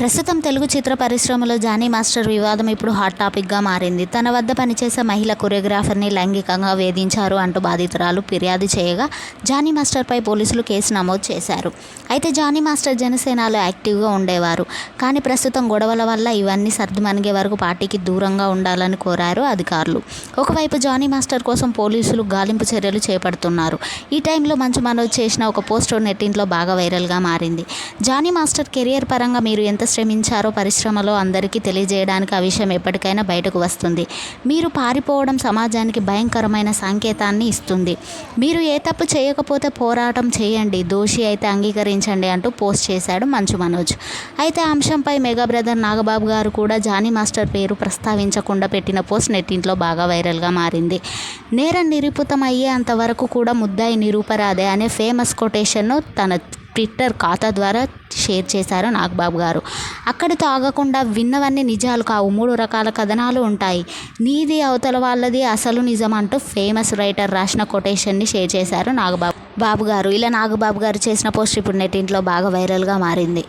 ప్రస్తుతం తెలుగు చిత్ర పరిశ్రమలో Johnny master వివాదం ఇప్పుడు హాట్ టాపిక్గా మారింది. తన వద్ద పనిచేసే మహిళ కొరియోగ్రాఫర్ని లైంగికంగా వేధించారు అంటూ బాధితురాలు ఫిర్యాదు చేయగా జానీ మాస్టర్పై పోలీసులు కేసు నమోదు చేశారు. అయితే జానీ మాస్టర్ జనసేనలో యాక్టివ్గా ఉండేవారు. కానీ ప్రస్తుతం గొడవల వల్ల ఇవన్నీ సర్దుమణిగే వరకు పార్టీకి దూరంగా ఉండాలని కోరారు అధికారులు. ఒకవైపు జానీ మాస్టర్ కోసం పోలీసులు గాలింపు చర్యలు చేపడుతున్నారు. ఈ టైంలో మంచు మనోజ్ చేసిన ఒక పోస్ట్ నెట్టింట్లో బాగా వైరల్గా మారింది. జానీ మాస్టర్ కెరియర్ పరంగా మీరు ఎంత శ్రమించారో పరిశ్రమలో అందరికీ తెలియజేయడానికి ఆ విషయం ఎప్పటికైనా బయటకు వస్తుంది. మీరు పారిపోవడం సమాజానికి భయంకరమైన సంకేతాన్ని ఇస్తుంది. మీరు ఏ తప్పు చేయకపోతే పోరాటం చేయండి, దోషి అయితే అంగీకరించండి అంటూ పోస్ట్ చేశాడు మంచు మనోజ్. అయితే ఆ అంశంపై మెగా బ్రదర్ నాగబాబు గారు కూడా జానీ మాస్టర్ పేరు ప్రస్తావించకుండా పెట్టిన పోస్ట్ నెట్టింట్లో బాగా వైరల్గా మారింది. నేరం నిరూపితం అయ్యేంత వరకు కూడా ముద్దాయి నిరూపరాదే అనే ఫేమస్ కొటేషన్ను తన ట్విట్టర్ ఖాతా ద్వారా షేర్ చేశారు నాగబాబు గారు. అక్కడితో ఆగకుండా విన్నవన్నీ నిజాలు కావు, 3 రకాల కథనాలు ఉంటాయి, నీది అవతల వాళ్ళది అసలు నిజం అంటూ ఫేమస్ రైటర్ రాసిన కొటేషన్ని షేర్ చేశారు నాగబాబు గారు. ఇలా నాగబాబు గారు చేసిన పోస్ట్ ఇప్పుడు నెట్టింట్లో బాగా వైరల్గా మారింది.